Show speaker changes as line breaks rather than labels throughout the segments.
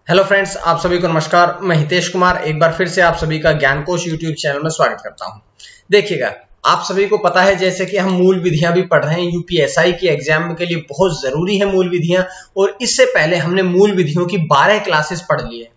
Hello friends, आप सभी को नमस्कार। मैं हितेश कुमार एक बार फिर से आप सभी का ज्ञानकोश यूट्यूब चैनल में स्वागत करता हूं। देखिएगा, आप सभी को पता है जैसे कि हम मूल विधियां भी पढ़ रहे हैं। यूपीएसआई के एग्जाम के लिए बहुत जरूरी है मूल विधियां, और इससे पहले हमने मूल विधियों की 12 क्लासेस पढ़ ली है।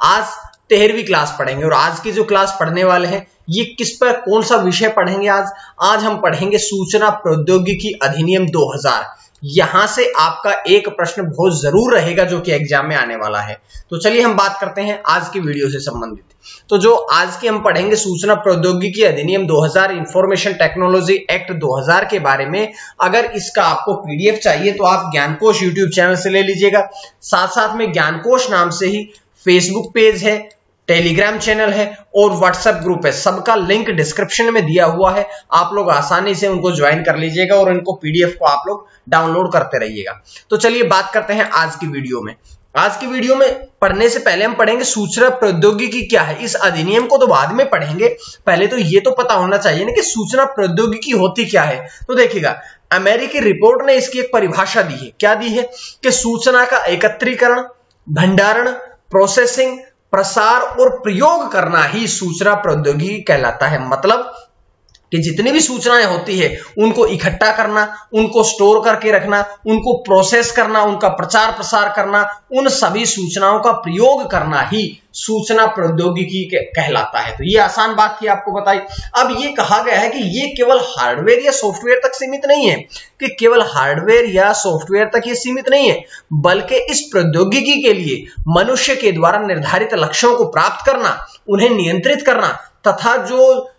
आज 13वीं क्लास पढ़ेंगे, और आज की जो क्लास पढ़ने वाले हैं ये किस पर कौन सा विषय पढ़ेंगे। आज हम पढ़ेंगे सूचना प्रौद्योगिकी अधिनियम 2000। यहां से आपका एक प्रश्न बहुत जरूर रहेगा जो कि एग्जाम में आने वाला है। तो चलिए हम बात करते हैं आज की वीडियो से संबंधित। तो जो आज की हम पढ़ेंगे सूचना प्रौद्योगिकी अधिनियम 2000, इंफॉर्मेशन टेक्नोलॉजी एक्ट 2000 के बारे में। अगर इसका आपको पीडीएफ चाहिए तो आप ज्ञानकोश यूट्यूब चैनल से ले लीजिएगा। साथ साथ में ज्ञानकोश नाम से ही फेसबुक पेज है, टेलीग्राम चैनल है और व्हाट्सएप ग्रुप है। सबका लिंक डिस्क्रिप्शन में दिया हुआ है। आप लोग आसानी से उनको ज्वाइन कर लीजिएगा और इनको पीडीएफ को आप लोग डाउनलोड करते रहिएगा। तो चलिए बात करते हैं आज की वीडियो में। आज की वीडियो में पढ़ने से पहले हम पढ़ेंगे सूचना प्रौद्योगिकी क्या है। इस अधिनियम को तो बाद में पढ़ेंगे, पहले तो ये तो पता होना चाहिए ना कि सूचना प्रौद्योगिकी होती क्या है। तो देखिएगा, अमेरिकी रिपोर्ट ने इसकी एक परिभाषा दी है। क्या दी है कि सूचना का एकत्रीकरण, भंडारण, प्रोसेसिंग, प्रसार और प्रयोग करना ही सूचना प्रौद्योगिकी कहलाता है। मतलब कि जितनी भी सूचनाएं होती है उनको इकट्ठा करना, उनको स्टोर करके रखना, उनको प्रोसेस करना, उनका प्रचार प्रसार करना, उन सभी सूचनाओं का प्रयोग करना ही सूचना प्रौद्योगिकी कहलाता है। तो ये आसान बात थी, आपको बताई। अब ये कहा गया है कि ये केवल हार्डवेयर या सॉफ्टवेयर तक सीमित नहीं है, कि केवल हार्डवेयर या सॉफ्टवेयर तक ये सीमित नहीं है, बल्कि इस प्रौद्योगिकी के लिए मनुष्य के द्वारा निर्धारित लक्ष्यों को प्राप्त करना, उन्हें नियंत्रित करना तथा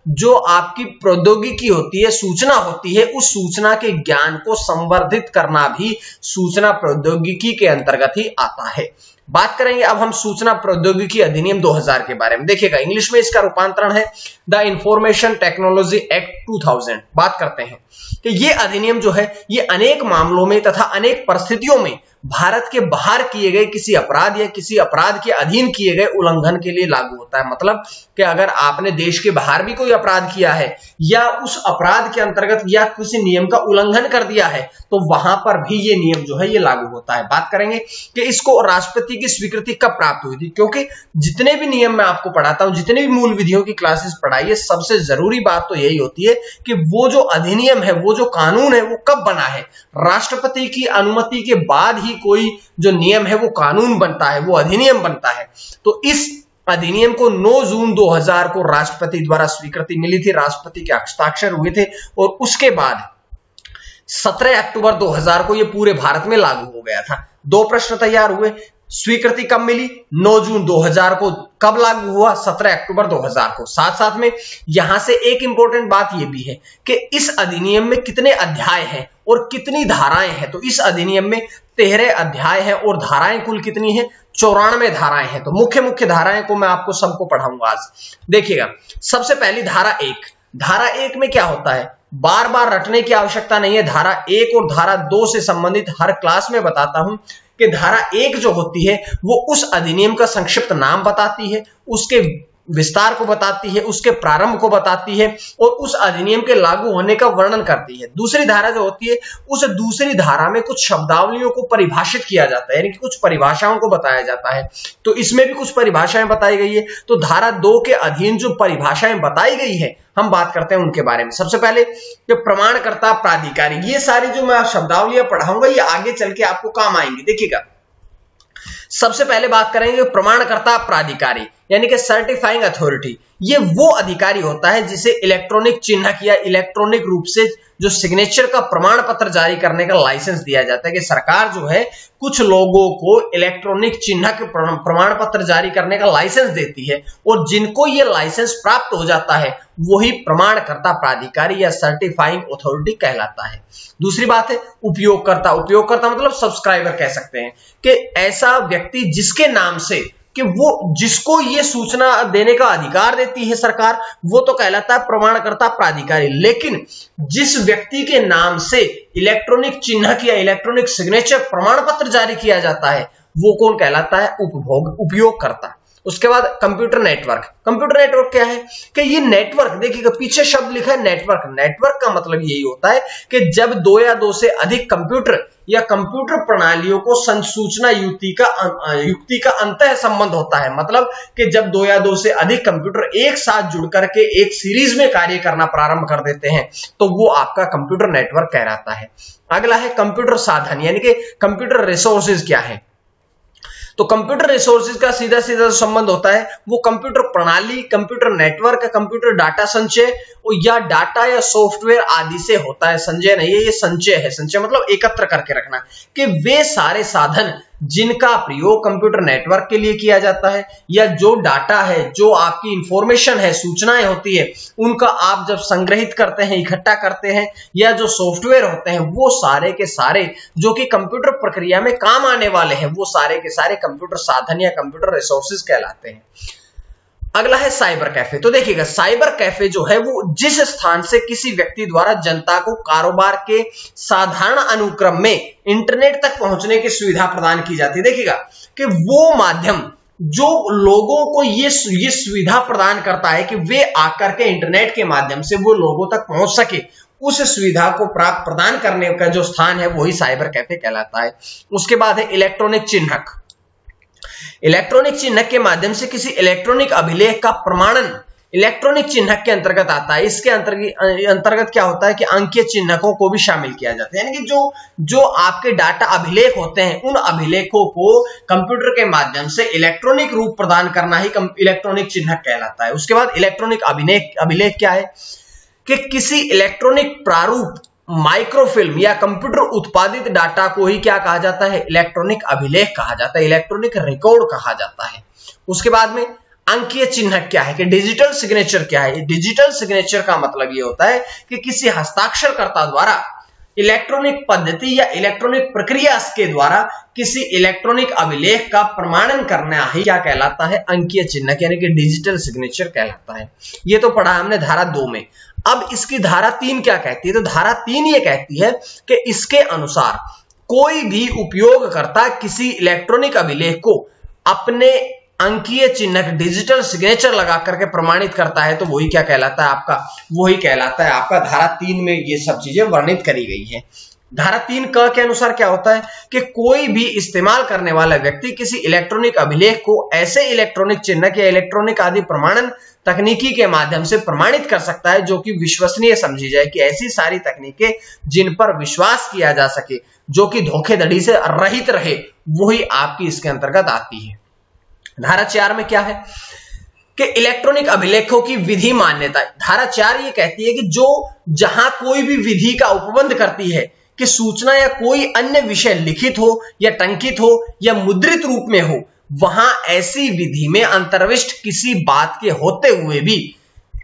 जो आपकी प्रौद्योगिकी होती है, सूचना होती है, उस सूचना के ज्ञान को संवर्धित करना भी सूचना प्रौद्योगिकी के अंतर्गत ही आता है। बात करेंगे अब हम सूचना प्रौद्योगिकी अधिनियम 2000 के बारे में। देखिएगा, इंग्लिश में इसका रूपांतरण है द इंफॉर्मेशन टेक्नोलॉजी एक्ट 2000। बात करते हैं कि ये अधिनियम जो है ये अनेक मामलों में तथा अनेक परिस्थितियों में भारत के बाहर किए गए किसी अपराध या किसी अपराध के अधीन किए गए उल्लंघन के लिए लागू होता है। मतलब कि अगर आपने देश के बाहर भी कोई अपराध किया है या उस अपराध के अंतर्गत या किसी नियम का उल्लंघन कर दिया है तो वहां पर भी ये नियम जो है ये लागू होता है। बात करेंगे कि इसको राष्ट्रपति की स्वीकृति कब प्राप्त हुई थी, क्योंकि जितने भी नियम मैं आपको पढ़ाता हूं, जितने भी मूल विधियों की क्लासेस पढ़ाई है, सबसे जरूरी बात तो यही होती है कि वो जो अधिनियम है, वो जो कानून है, वो कब बना है। राष्ट्रपति की अनुमति के बाद ही कोई जो नियम है वो कानून बनता है, वो अधिनियम बनता है। तो इस अधिनियम को 9 जून 2000 को राष्ट्रपति द्वारा स्वीकृति मिली थी, राष्ट्रपति के हस्ताक्षर हुए थे, और उसके बाद 17 अक्टूबर 2000 को ये पूरे भारत में लागू हो गया था। दो प्रश्न तैयार हुए, स्वीकृति कब मिली? 9 जून 2000 को। कब लागू हुआ? 17 अक्टूबर 2000 को। साथ साथ में यहां से एक इंपॉर्टेंट बात यह भी है कि इस अधिनियम में कितने अध्याय हैं और कितनी धाराएं हैं। तो इस अधिनियम में 13 अध्याय हैं और धाराएं कुल कितनी हैं? 94 धाराएं हैं। तो मुख्य मुख्य धाराएं को मैं आपको सबको पढ़ाऊंगा आज। देखिएगा, सबसे पहली धारा 1। धारा 1 में क्या होता है, बार बार रटने की आवश्यकता नहीं है। धारा 1 और धारा 2 से संबंधित हर क्लास में बताता हूं कि धारा 1 जो होती है वो उस अधिनियम का संक्षिप्त नाम बताती है, उसके विस्तार को बताती है, उसके प्रारंभ को बताती है और उस अधिनियम के लागू होने का वर्णन करती है। दूसरी धारा जो होती है, उस दूसरी धारा में कुछ शब्दावलियों को परिभाषित किया जाता है, यानी कि कुछ परिभाषाओं को बताया जाता है। तो इसमें भी कुछ परिभाषाएं बताई गई है। तो धारा 2 के अधीन जो परिभाषाएं बताई गई है, हम बात करते हैं उनके बारे में। सबसे पहले जो प्रमाणकर्ता प्राधिकारी, ये सारी जो मैं शब्दावलियां पढ़ाऊंगा ये आगे चल के आपको काम आएंगी। देखिएगा, सबसे पहले बात करेंगे प्रमाणकर्ता प्राधिकारी, यानी कि सर्टिफाइंग अथॉरिटी। ये वो अधिकारी होता है जिसे इलेक्ट्रॉनिक चिन्ह या इलेक्ट्रॉनिक रूप से जो सिग्नेचर का प्रमाण पत्र जारी करने का लाइसेंस दिया जाता है। कि सरकार जो है कुछ लोगों को इलेक्ट्रॉनिक चिन्ह के प्रमाण पत्र जारी करने का लाइसेंस देती है, और जिनको ये लाइसेंस प्राप्त हो जाता है वही प्रमाणकर्ता प्राधिकारी या सर्टिफाइंग अथॉरिटी कहलाता है। दूसरी बात है उपयोगकर्ता। उपयोगकर्ता मतलब सब्सक्राइबर कह सकते हैं, कि ऐसा व्यक्ति जिसके नाम से कि वो जिसको ये सूचना देने का अधिकार देती है सरकार, वो तो कहलाता है प्रमाणकर्ता प्राधिकारी। लेकिन जिस व्यक्ति के नाम से इलेक्ट्रॉनिक चिन्ह या इलेक्ट्रॉनिक सिग्नेचर प्रमाण पत्र जारी किया जाता है वो कौन कहलाता है? उपयोगकर्ता। उसके बाद कंप्यूटर नेटवर्क। कंप्यूटर नेटवर्क क्या है कि ये नेटवर्क, देखिएगा पीछे शब्द लिखा है नेटवर्क। नेटवर्क का मतलब यही होता है कि जब दो या दो से अधिक कंप्यूटर या कंप्यूटर प्रणालियों को संसूचना युक्ति का अंतः संबंध होता है। मतलब कि जब दो या दो से अधिक कंप्यूटर एक साथ जुड़ करके एक सीरीज में कार्य करना प्रारंभ कर देते हैं तो वो आपका कंप्यूटर नेटवर्क कहलाता है। अगला है कंप्यूटर साधन, यानी कि कंप्यूटर रिसोर्सेज क्या है। तो कंप्यूटर रिसोर्सेज का सीधा सीधा जो संबंध होता है वो कंप्यूटर प्रणाली, कंप्यूटर नेटवर्क, कंप्यूटर डाटा संचय या डाटा या सॉफ्टवेयर आदि से होता है। संचय नहीं है, ये संचय है। संचय मतलब एकत्र करके रखना, कि वे सारे साधन जिनका प्रयोग कंप्यूटर नेटवर्क के लिए किया जाता है या जो डाटा है, जो आपकी इंफॉर्मेशन है, सूचनाएं होती है, उनका आप जब संग्रहित करते हैं, इकट्ठा करते हैं, या जो सॉफ्टवेयर होते हैं वो सारे के सारे जो कि कंप्यूटर प्रक्रिया में काम आने वाले हैं वो सारे के सारे कंप्यूटर साधन या कंप्यूटर रिसोर्सेज कहलाते हैं। अगला है साइबर कैफे। तो देखिएगा साइबर कैफे जो है वो जिस स्थान से किसी व्यक्ति द्वारा जनता को कारोबार के साधारण अनुक्रम में इंटरनेट तक पहुंचने की सुविधा प्रदान की जाती है। देखिएगा कि वो माध्यम जो लोगों को ये सुविधा प्रदान करता है कि वे आकर के इंटरनेट के माध्यम से वो लोगों तक पहुंच सके, उस सुविधा को प्रदान करने का जो स्थान है वही साइबर कैफे कहलाता है। उसके बाद है इलेक्ट्रॉनिक चिन्हक। इलेक्ट्रॉनिक चिन्हक के माध्यम से किसी इलेक्ट्रॉनिक अभिलेख का प्रमाणन इलेक्ट्रॉनिक चिन्हक के अंतर्गत आता है। इसके अंतर्गत क्या होता है कि अंकीय चिन्हकों को भी शामिल किया जाता है, यानी कि जो आपके डाटा अभिलेख होते हैं उन अभिलेखों को कंप्यूटर के माध्यम से इलेक्ट्रॉनिक रूप प्रदान करना ही इलेक्ट्रॉनिक चिन्हक कहलाता है। उसके बाद इलेक्ट्रॉनिक अभिलेख क्या है कि किसी इलेक्ट्रॉनिक प्रारूप, माइक्रोफिल्म या कंप्यूटर उत्पादित डाटा को ही क्या कहा जाता है, इलेक्ट्रॉनिक अभिलेख कहा जाता है, इलेक्ट्रॉनिक रिकॉर्ड कहा जाता है। उसके बाद में अंकीय चिन्हक क्या है कि डिजिटल सिग्नेचर क्या है। डिजिटल सिग्नेचर का मतलब ये होता है कि किसी हस्ताक्षरकर्ता द्वारा इलेक्ट्रॉनिक पद्धति या इलेक्ट्रॉनिक प्रक्रिया के द्वारा किसी इलेक्ट्रॉनिक अभिलेख का प्रमाणन करना ही क्या कहलाता है, अंकीय चिन्हक, यानी कि डिजिटल सिग्नेचर कहलाता है। ये तो पढ़ा हमने धारा 2 में। अब इसकी धारा 3 क्या कहती है, तो धारा 3 ये कहती है कि इसके अनुसार कोई भी उपयोगकर्ता किसी इलेक्ट्रॉनिक अभिलेख को अपने अंकीय चिन्हक डिजिटल सिग्नेचर लगा करके प्रमाणित करता है तो वही क्या कहलाता है आपका, वही कहलाता है आपका। धारा 3 में ये सब चीजें वर्णित करी गई है। धारा 3 क के अनुसार क्या होता है कि कोई भी इस्तेमाल करने वाला व्यक्ति किसी इलेक्ट्रॉनिक अभिलेख को ऐसे इलेक्ट्रॉनिक चिन्हक या इलेक्ट्रॉनिक आदि प्रमाणन तकनीकी के माध्यम से प्रमाणित कर सकता है जो कि विश्वसनीय समझी जाए, कि ऐसी सारी तकनीकें जिन पर विश्वास किया जा सके, जो कि धोखेधड़ी से रहित रहे, वही आपकी इसके अंतर्गत आती है। धारा 4 में क्या है कि इलेक्ट्रॉनिक अभिलेखों की विधि मान्यता। धारा 4 ये कहती है कि जहां कोई भी विधि का उपबंध करती है कि सूचना या कोई अन्य विषय लिखित हो या टंकित हो या मुद्रित रूप में हो, वहां ऐसी विधि में अंतर्विष्ट किसी बात के होते हुए भी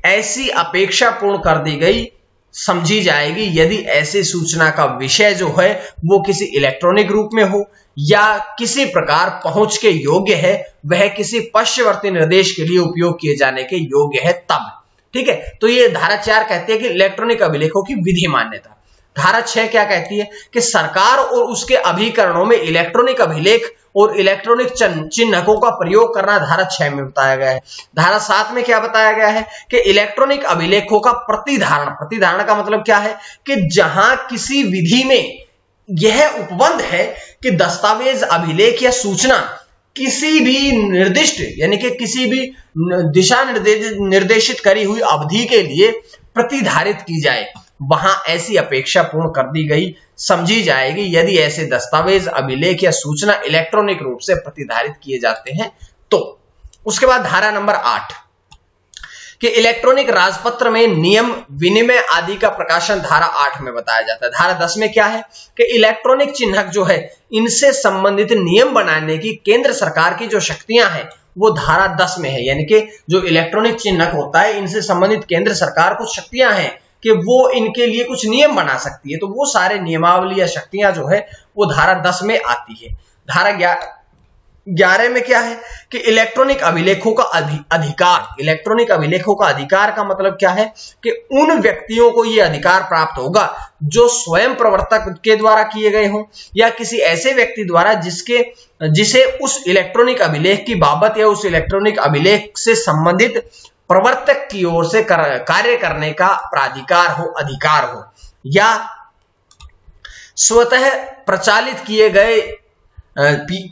ऐसी अपेक्षा पूर्ण कर दी गई समझी जाएगी यदि ऐसी सूचना का विषय जो है वो किसी इलेक्ट्रॉनिक रूप में हो या किसी प्रकार पहुंच के योग्य है, वह किसी पश्चवर्ती निर्देश के लिए उपयोग किए जाने के योग्य है तब। ठीक है, तो ये धारा 4 कहती है कि इलेक्ट्रॉनिक अभिलेखों की विधि मान्यता। धारा 6 क्या कहती है कि सरकार और उसके अभिकरणों में इलेक्ट्रॉनिक अभिलेख और इलेक्ट्रॉनिक चिन्हकों का प्रयोग करना धारा 6 में बताया गया है। धारा 7 में क्या बताया गया है कि इलेक्ट्रॉनिक अभिलेखों का प्रतिधारण का मतलब क्या है कि जहां किसी विधि में यह उपबंध है कि दस्तावेज, अभिलेख या सूचना किसी भी निर्दिष्ट यानी कि किसी भी दिशा निर्देशित करी हुई अवधि के लिए प्रतिधारित की जाए, वहां ऐसी अपेक्षा पूर्ण कर दी गई समझी जाएगी यदि ऐसे दस्तावेज, अभिलेख या सूचना इलेक्ट्रॉनिक रूप से प्रतिधारित किए जाते हैं तो। उसके बाद धारा नंबर 8 कि इलेक्ट्रॉनिक राजपत्र में नियम, विनिमय आदि का प्रकाशन धारा 8 में बताया जाता है। धारा 10 में क्या है कि इलेक्ट्रॉनिक चिन्हक जो है इनसे संबंधित नियम बनाने की केंद्र सरकार की जो शक्तियां हैं वो धारा 10 में है, यानी कि जो इलेक्ट्रॉनिक चिन्हक होता है इनसे संबंधित केंद्र सरकार कुछ शक्तियां हैं कि वो इनके लिए कुछ नियम बना सकती है, तो वो सारे नियमावली या शक्तियां जो है वो धारा 10 में आती है। धारा 11 में क्या है कि इलेक्ट्रॉनिक अभिलेखों का अधिकार। इलेक्ट्रॉनिक अभिलेखों का अधिकार का मतलब क्या है कि उन व्यक्तियों को यह अधिकार प्राप्त होगा जो स्वयं प्रवर्तक के द्वारा किए गए हों या किसी ऐसे व्यक्ति द्वारा जिसे उस इलेक्ट्रॉनिक अभिलेख की बाबत या उस इलेक्ट्रॉनिक अभिलेख से संबंधित प्रवर्तक की ओर से कार्य करने का प्राधिकार हो, अधिकार हो, या स्वतः प्रचालित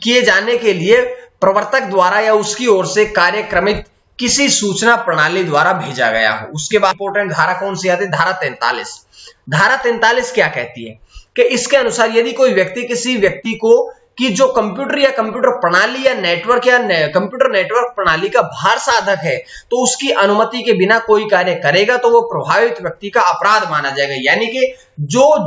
किए जाने के लिए प्रवर्तक द्वारा या उसकी ओर से कार्यक्रमित किसी सूचना प्रणाली द्वारा भेजा गया हो। उसके बाद इंपॉर्टेंट धारा कौन सी आती है? धारा 43। धारा 43 क्या कहती है कि इसके अनुसार यदि कोई व्यक्ति किसी व्यक्ति को कि जो कंप्यूटर या कंप्यूटर प्रणाली या नेटवर्क या कंप्यूटर नेटवर्क प्रणाली का भार साधक है तो उसकी अनुमति के बिना कोई कार्य करेगा तो वो प्रभावित व्यक्ति का अपराध माना जाएगा। यानी कि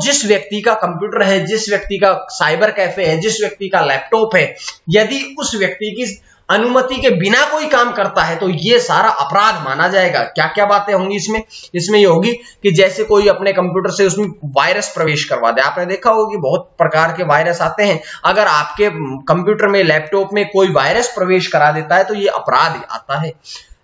जिस व्यक्ति का कंप्यूटर है, जिस व्यक्ति का साइबर कैफे है, जिस व्यक्ति का लैपटॉप है, यदि उस व्यक्ति की अनुमति के बिना कोई काम करता है तो ये सारा अपराध माना जाएगा। क्या क्या बातें होंगी इसमें ये होगी कि जैसे कोई अपने कंप्यूटर से उसमें वायरस प्रवेश करवा दे। आपने देखा होगा कि बहुत प्रकार के वायरस आते हैं, अगर आपके कंप्यूटर में, लैपटॉप में कोई वायरस प्रवेश करा देता है तो ये अपराध आता है।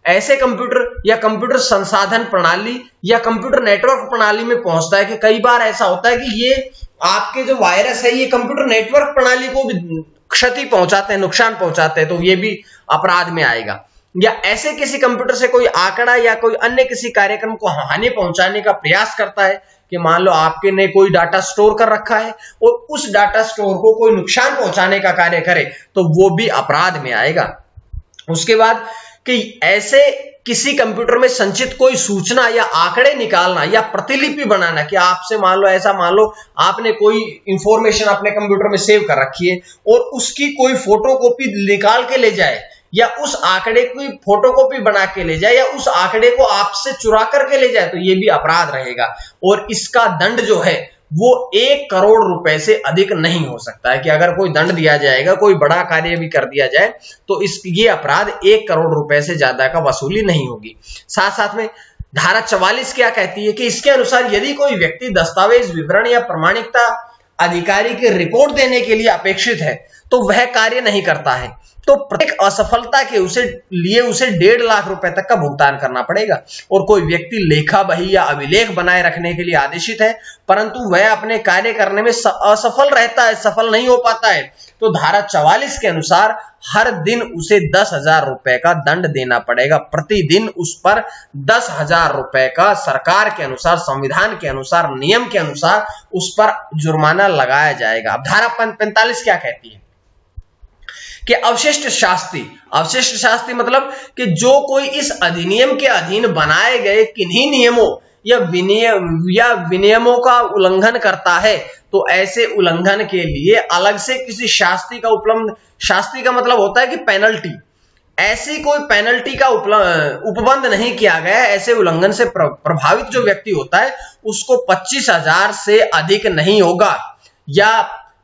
ऐसे कंप्यूटर या कंप्यूटर संसाधन प्रणाली या कंप्यूटर नेटवर्क प्रणाली में पहुंचता है कि कई बार ऐसा होता है कि ये आपके जो वायरस है ये कंप्यूटर नेटवर्क प्रणाली को भी क्षति पहुंचाते हैं, नुकसान पहुंचाते हैं, तो ये भी अपराध में आएगा। या ऐसे किसी कंप्यूटर से कोई आंकड़ा या कोई अन्य किसी कार्यक्रम को हानि पहुंचाने का प्रयास करता है कि मान लो आपके ने कोई डाटा स्टोर कर रखा है और उस डाटा स्टोर को कोई नुकसान पहुंचाने का कार्य करे तो वो भी अपराध में आएगा। उसके बाद कि ऐसे किसी कंप्यूटर में संचित कोई सूचना या आंकड़े निकालना या प्रतिलिपि बनाना, कि आपसे मान लो आपने कोई इंफॉर्मेशन अपने कंप्यूटर में सेव कर रखी है और उसकी कोई फोटोकॉपी निकाल के ले जाए या उस आंकड़े की फोटोकॉपी बना के ले जाए या उस आंकड़े को आपसे चुरा करके ले जाए तो ये भी अपराध रहेगा। और इसका दंड जो है वो 1 करोड़ रुपए से अधिक नहीं हो सकता है कि अगर कोई दंड दिया जाएगा, कोई बड़ा कार्य भी कर दिया जाए तो ये अपराध 1 करोड़ रुपए से ज्यादा का वसूली नहीं होगी। साथ साथ में धारा 44 क्या कहती है कि इसके अनुसार यदि कोई व्यक्ति दस्तावेज, विवरण या प्रमाणिकता अधिकारी की रिपोर्ट देने के लिए अपेक्षित है तो वह कार्य नहीं करता है तो प्रत्येक असफलता के उसे 1.5 लाख रुपए तक का भुगतान करना पड़ेगा। और कोई व्यक्ति लेखा बही या अभिलेख बनाए रखने के लिए आदेशित है परंतु वह अपने कार्य करने में असफल रहता है, सफल नहीं हो पाता है, तो धारा 44 के अनुसार हर दिन उसे 10,000 रुपए का दंड देना पड़ेगा। प्रतिदिन उस पर 10,000 रुपए का सरकार के अनुसार, संविधान के अनुसार, नियम के अनुसार उस पर जुर्माना लगाया जाएगा। अब धारा 45 क्या कहती है कि अवशिष्ट शास्ति मतलब कि जो कोई इस अधिनियम के अधीन बनाए गए किन्हीं नियमों या विनियमों का उल्लंघन करता है तो ऐसे उल्लंघन के लिए अलग से किसी शास्ति का मतलब होता है कि पेनल्टी, ऐसी कोई पेनल्टी का उपबंध नहीं किया गया। ऐसे उल्लंघन से प्रभावित जो व्यक्ति होता है उसको 25,000 से अधिक नहीं होगा या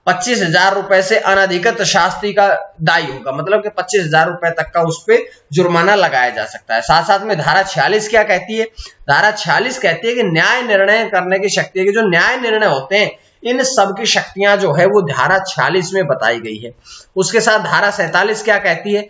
25,000 रुपए से अनधिकृत शास्ति का दायी होगा, मतलब कि 25,000 रुपए तक का उस पर जुर्माना लगाया जा सकता है। साथ साथ में धारा 46 क्या कहती है? धारा 46 कहती है कि न्याय निर्णय करने की शक्ति है, कि जो न्याय निर्णय होते हैं इन सब की शक्तियां जो है वो धारा 46 में बताई गई है। उसके साथ धारा 47 क्या कहती है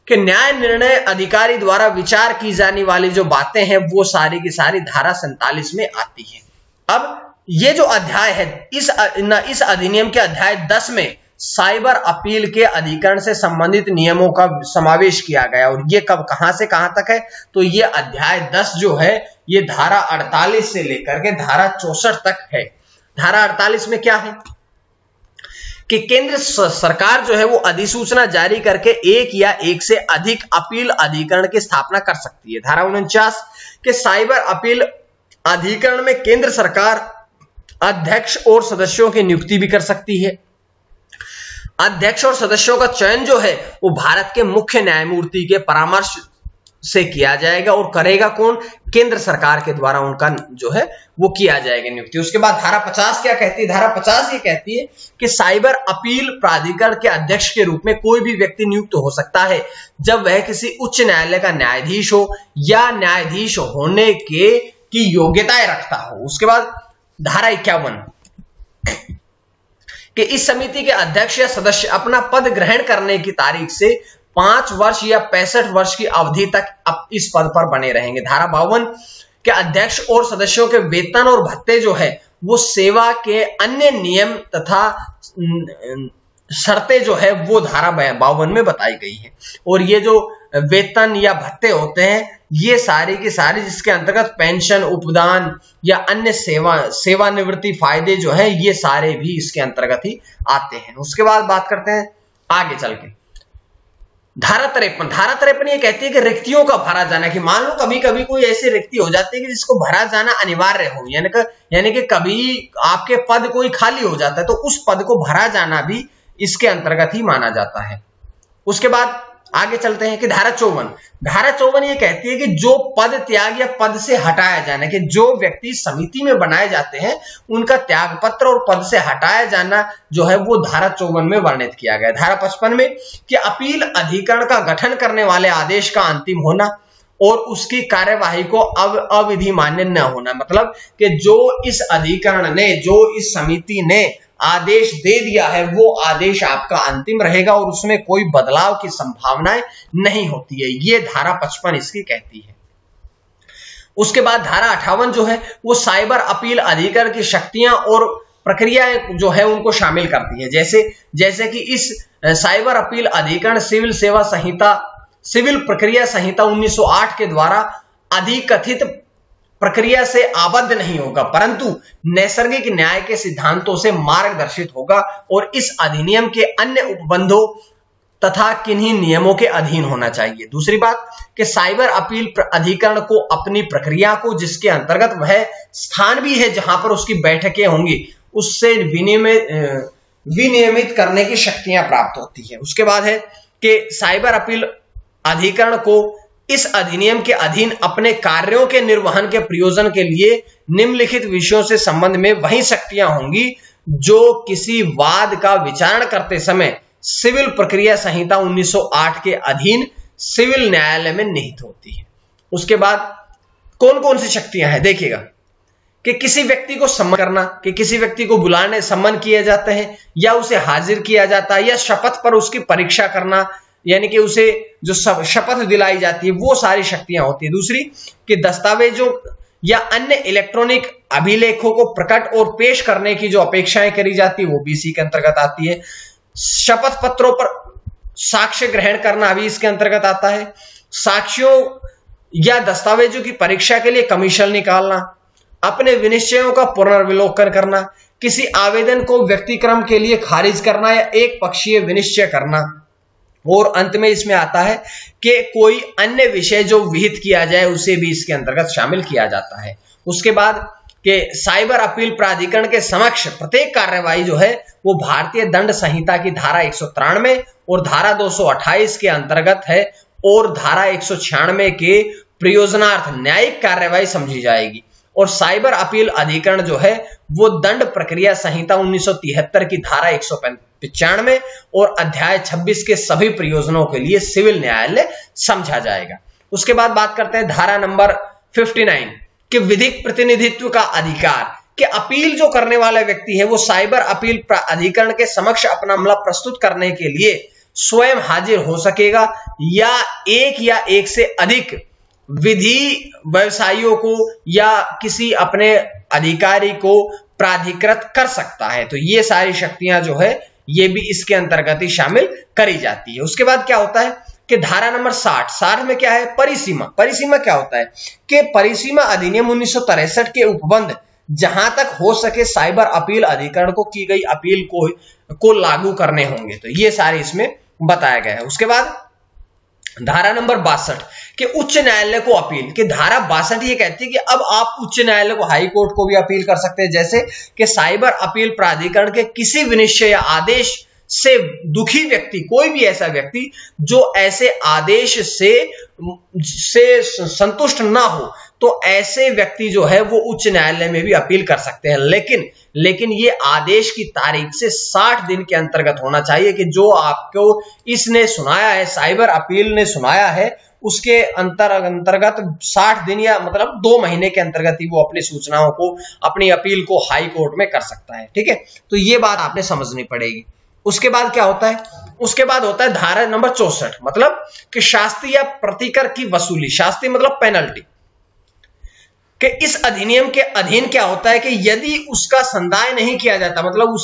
कि न्याय निर्णय अधिकारी द्वारा विचार की जाने वाली जो बातें हैं वो सारी की सारी धारा 47 में आती है। अब ये जो अध्याय है इस अधिनियम के अध्याय 10 में साइबर अपील के अधिकरण से संबंधित नियमों का समावेश किया गया। और ये कहां से कहां तक है? तो ये अध्याय 10 जो है ये धारा 48 से लेकर के धारा 64 तक है। धारा 48 में क्या है कि केंद्र सरकार जो है वो अधिसूचना जारी करके एक या एक से अधिक अपील अधिकरण की स्थापना कर सकती है। धारा 49 के साइबर अपील अधिकरण में केंद्र सरकार अध्यक्ष और सदस्यों की नियुक्ति भी कर सकती है। अध्यक्ष और सदस्यों का चयन जो है वो भारत के मुख्य न्यायमूर्ति के परामर्श से किया जाएगा और करेगा कौन? केंद्र सरकार के द्वारा उनका जो है वो किया जाएगा नियुक्ति। उसके बाद धारा 50 क्या कहती है? धारा 50 ये कहती है कि साइबर अपील प्राधिकरण के अध्यक्ष के रूप में कोई भी व्यक्ति नियुक्त हो सकता है जब वह किसी उच्च न्यायालय का न्यायाधीश हो या न्यायाधीश होने की योग्यताएं रखता हो। उसके बाद धारा 51 कि इस समिति के अध्यक्ष या सदस्य अपना पद ग्रहण करने की तारीख से 5 वर्ष या 65 वर्ष की अवधि तक इस पद पर बने रहेंगे। धारा 52 के अध्यक्ष और सदस्यों के वेतन और भत्ते जो है वो सेवा के अन्य नियम तथा शर्तें जो है वो धारा 52 में बताई गई है। और ये जो वेतन या भत्ते होते हैं ये सारी की सारी जिसके अंतर्गत पेंशन, उपदान या अन्य सेवानिवृत्ति फायदे जो है ये सारे भी इसके अंतर्गत ही आते हैं। उसके बाद बात करते हैं आगे चल के धारा 53 ये कहती है कि रिक्तियों का भरा जाना, कि मान लो कभी कभी कोई ऐसी रिक्ति हो जाती है कि जिसको भरा जाना अनिवार्य हो, यानी कि कभी आपके पद कोई खाली हो जाता है तो उस पद को भरा जाना भी इसके अंतर्गत ही माना जाता है। उसके बाद आगे चलते हैं कि धारा 54 ये कहती है कि जो पद त्याग या पद से हटाया जाना, कि जो व्यक्ति समिति में बनाए जाते हैं उनका त्याग पत्र और पद से हटाया जाना जो है वो धारा 54 में वर्णित किया गया है। धारा 55 में कि अपील अधिकरण का गठन करने वाले आदेश का अंतिम होना और उसकी कार्यवाही को अविधि मान्य न होना, मतलब कि जो इस अधिकरण ने, जो इस समिति ने आदेश दे दिया है वो आदेश आपका अंतिम रहेगा और उसमें कोई बदलाव की संभावनाएं नहीं होती है। ये धारा 55 इसकी कहती है। उसके बाद धारा 58 जो है वो साइबर अपील अधिकरण की शक्तियां और प्रक्रियाएं जो है उनको शामिल करती है। जैसे कि इस साइबर अपील अधिकरण सिविल प्रक्रिया संहिता 1908 के द्वारा अधिकथित प्रक्रिया से आबद्ध नहीं होगा परंतु नैसर्गिक न्याय के सिद्धांतों से मार्गदर्शित होगा और इस अधिनियम के अन्य उपबंधों तथा किन्हीं नियमों के अधीन होना चाहिए। दूसरी बात कि साइबर अपील अधिकरण को अपनी प्रक्रिया को, जिसके अंतर्गत वह स्थान भी है जहां पर उसकी बैठकें होंगी, उससे विनियमित करने की शक्तियां प्राप्त होती है। उसके बाद है कि साइबर अपील अधिकरण को इस अधिनियम के अधीन अपने कार्यों के निर्वहन के प्रयोजन के लिए निम्नलिखित विषयों से संबंध में वही शक्तियां होंगी जो किसी वाद का विचारण करते समय सिविल प्रक्रिया संहिता 1908 के अधीन सिविल न्यायालय में निहित होती है। उसके बाद कौन कौन सी शक्तियां हैं देखिएगा कि किसी व्यक्ति को सम्मन करना, कि किसी व्यक्ति को बुलाने सम्मन किए जाते हैं या उसे हाजिर किया जाता है, या शपथ पर उसकी परीक्षा करना यानी कि उसे जो शपथ दिलाई जाती है वो सारी शक्तियां होती है। दूसरी कि दस्तावेजों या अन्य इलेक्ट्रॉनिक अभिलेखों को प्रकट और पेश करने की जो अपेक्षाएं करी जाती है वो भी इसी के अंतर्गत आती है। शपथ पत्रों पर साक्ष्य ग्रहण करना भी इसके अंतर्गत आता है। साक्ष्यों या दस्तावेजों की परीक्षा के लिए कमीशन निकालना, अपने विनिश्चयों का पुनर्विलोकन करना, किसी आवेदन को व्यक्तिक्रम के लिए खारिज करना या एक पक्षीय विनिश्चय करना, और अंत में इसमें आता है कि कोई अन्य विषय जो विहित किया जाए उसे भी इसके अंतर्गत शामिल किया जाता है। उसके बाद कि साइबर अपील प्राधिकरण के समक्ष प्रत्येक कार्यवाही जो है वो भारतीय दंड संहिता की धारा 193 और धारा 228 के अंतर्गत है और धारा 196 के प्रयोजनार्थ न्यायिक कार्यवाही समझी जाएगी। और साइबर अपील अधिकरण जो है वो दंड प्रक्रिया संहिता 1973 की धारा 195 और अध्याय 26 के सभी प्रयोजनों के लिए सिविल न्यायालय समझा जाएगा। उसके बाद बात करते हैं धारा नंबर 59 कि विधिक प्रतिनिधित्व का अधिकार, कि अपील जो करने वाला व्यक्ति है वो साइबर अपील अधिकरण के समक्ष अपना मामला प्रस्तुत करने के लिए स्वयं हाजिर हो सकेगा या एक से अधिक विधि व्यवसायियों को या किसी अपने अधिकारी को प्राधिकृत कर सकता है। तो ये सारी शक्तियां जो है ये भी इसके अंतर्गत ही शामिल करी जाती है। उसके बाद क्या होता है कि धारा नंबर 60 में क्या है, परिसीमा क्या होता है कि परिसीमा अधिनियम 1963 के उपबंध जहां तक हो सके साइबर अपील अधिकरण को की गई अपील को लागू करने होंगे। तो ये सारे इसमें बताया गया है। उसके बाद धारा नंबर 62 कि उच्च न्यायालय को अपील, कि धारा 62 ये कहती है कि अब आप उच्च न्यायालय को, हाई कोर्ट को भी अपील कर सकते हैं, जैसे कि साइबर अपील प्राधिकरण के किसी विनिश्चय या आदेश से दुखी व्यक्ति, कोई भी ऐसा व्यक्ति जो ऐसे आदेश से संतुष्ट ना हो तो ऐसे व्यक्ति जो है वो उच्च न्यायालय में भी अपील कर सकते हैं। लेकिन ये आदेश की तारीख से 60 दिन के अंतर्गत होना चाहिए कि जो आपको इसने सुनाया है, साइबर अपील ने सुनाया है, उसके अंतर्गत 60 दिन या मतलब 2 महीने के अंतर्गत ही वो अपनी सूचनाओं को, अपनी अपील को हाई कोर्ट में कर सकता है। ठीक है, तो ये बात आपने समझनी पड़ेगी। उसके बाद क्या होता है, उसके बाद होता है धारा नंबर 64, मतलब कि शास्ति या प्रतिकर की वसूली। शास्ति मतलब पेनल्टी, कि इस अधिनियम के अधीन क्या होता है कि यदि उसका संदाय नहीं किया जाता, मतलब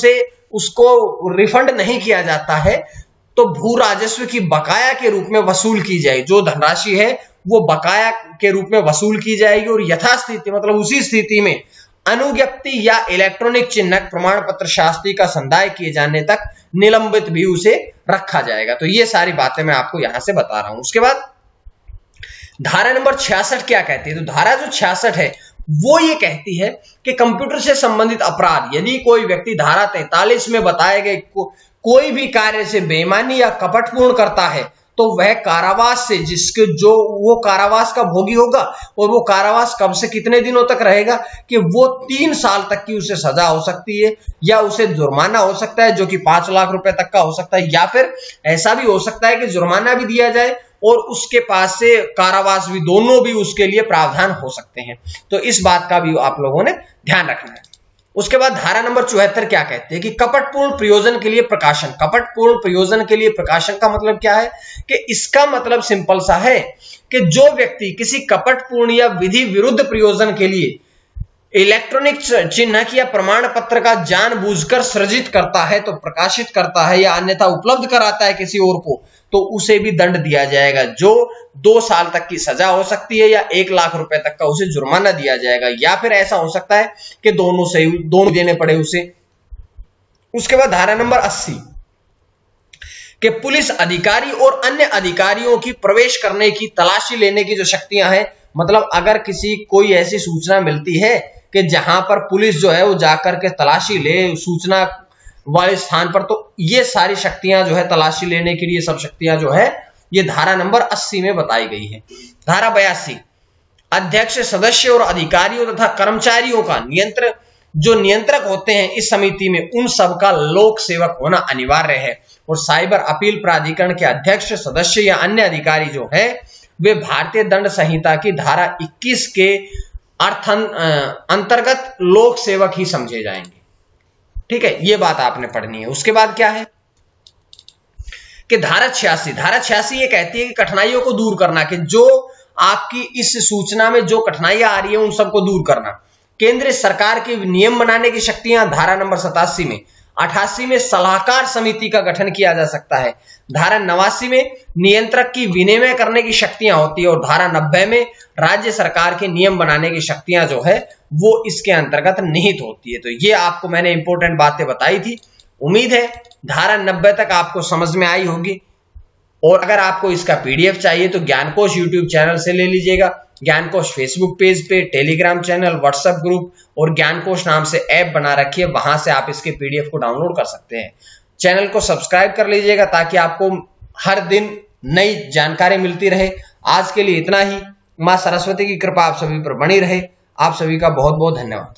उसको रिफंड नहीं किया जाता है, तो भू राजस्व की बकाया के रूप में वसूल की जाएगी। जो धनराशि है वो बकाया के रूप में वसूल की जाएगी और यथास्थिति मतलब उसी स्थिति में अनुज्ञप्ति या इलेक्ट्रॉनिक चिन्हक प्रमाण पत्र शास्ति का संदाय किए जाने तक निलंबित भी उसे रखा जाएगा। तो ये सारी बातें मैं आपको यहां से बता रहा हूं। उसके बाद धारा नंबर 66 क्या कहती है, तो धारा जो 66 है वो ये कहती है कि कंप्यूटर से संबंधित अपराध, यदि कोई व्यक्ति धारा 43 में बताए गए कोई भी कार्य से बेईमानी या कपटपूर्ण करता है, तो वह कारावास से, जिसके जो वो कारावास का भोगी होगा, और वो कारावास कब से कितने दिनों तक रहेगा, कि वो 3 साल तक की उसे सजा हो सकती है, या उसे जुर्माना हो सकता है जो कि 5 लाख रुपए तक का हो सकता है, या फिर ऐसा भी हो सकता है कि जुर्माना भी दिया जाए और उसके पास से कारावास भी, दोनों भी उसके लिए प्रावधान हो सकते हैं। तो इस बात का भी आप लोगों ने ध्यान रखना है। उसके बाद धारा नंबर 74 क्या कहते हैं कि कपटपूर्ण प्रयोजन के लिए प्रकाशन। कपटपूर्ण प्रयोजन के लिए प्रकाशन का मतलब क्या है, कि इसका मतलब सिंपल सा है कि जो व्यक्ति किसी कपटपूर्ण या विधि विरुद्ध प्रयोजन के लिए इलेक्ट्रॉनिक चिन्हक या प्रमाण पत्र का जानबूझकर सृजित करता है, तो प्रकाशित करता है या अन्यथा उपलब्ध कराता है किसी और को, तो उसे भी दंड दिया जाएगा, जो 2 साल तक की सजा हो सकती है या 1 लाख रुपए तक का उसे जुर्माना दिया जाएगा, या फिर ऐसा हो सकता है कि दोनों देने पड़े उसे। उसके बाद धारा नंबर 80 कि पुलिस अधिकारी और अन्य अधिकारियों की प्रवेश करने की, तलाशी लेने की जो शक्तियां हैं, मतलब अगर कोई ऐसी सूचना मिलती है कि जहां पर पुलिस जो है वो जाकर के तलाशी ले सूचना वाले स्थान पर, तो ये सारी शक्तियां जो है तलाशी लेने के लिए, सब शक्तियां जो है ये धारा नंबर 80 में बताई गई है। धारा 82 अध्यक्ष, सदस्य और अधिकारियों तथा कर्मचारियों का नियंत्रक होते हैं इस समिति में, उन सबका लोक सेवक होना अनिवार्य है। और साइबर अपील प्राधिकरण के अध्यक्ष, सदस्य या अन्य अधिकारी जो है वे भारतीय दंड संहिता की धारा 21 के अंतर्गत लोक सेवक ही समझे जाएंगे। ठीक है, ये बात आपने पढ़नी है। उसके बाद क्या है कि धारा 86 ये कहती है कि कठिनाइयों को दूर करना, कि जो आपकी इस सूचना में जो कठिनाइयां आ रही है उन सबको दूर करना। केंद्रीय सरकार के नियम बनाने की शक्तियां धारा नंबर 87 में। 88 में सलाहकार समिति का गठन किया जा सकता है। धारा 89 में नियंत्रक की विनिमय करने की शक्तियां होती है, और धारा 90 में राज्य सरकार के नियम बनाने की शक्तियां जो है वो इसके अंतर्गत निहित होती है। तो ये आपको मैंने इंपॉर्टेंट बातें बताई थी। उम्मीद है धारा 90 तक आपको समझ में आई होगी। और अगर आपको इसका पीडीएफ चाहिए तो ज्ञानकोश यूट्यूब चैनल से ले लीजिएगा। ज्ञानकोश फेसबुक पेज पे, टेलीग्राम चैनल, व्हाट्सएप ग्रुप और ज्ञानकोश नाम से ऐप बना रखी है, वहां से आप इसके पीडीएफ को डाउनलोड कर सकते हैं। चैनल को सब्सक्राइब कर लीजिएगा ताकि आपको हर दिन नई जानकारी मिलती रहे। आज के लिए इतना ही। मां सरस्वती की कृपा आप सभी पर बनी रहे। आप सभी का बहुत बहुत धन्यवाद।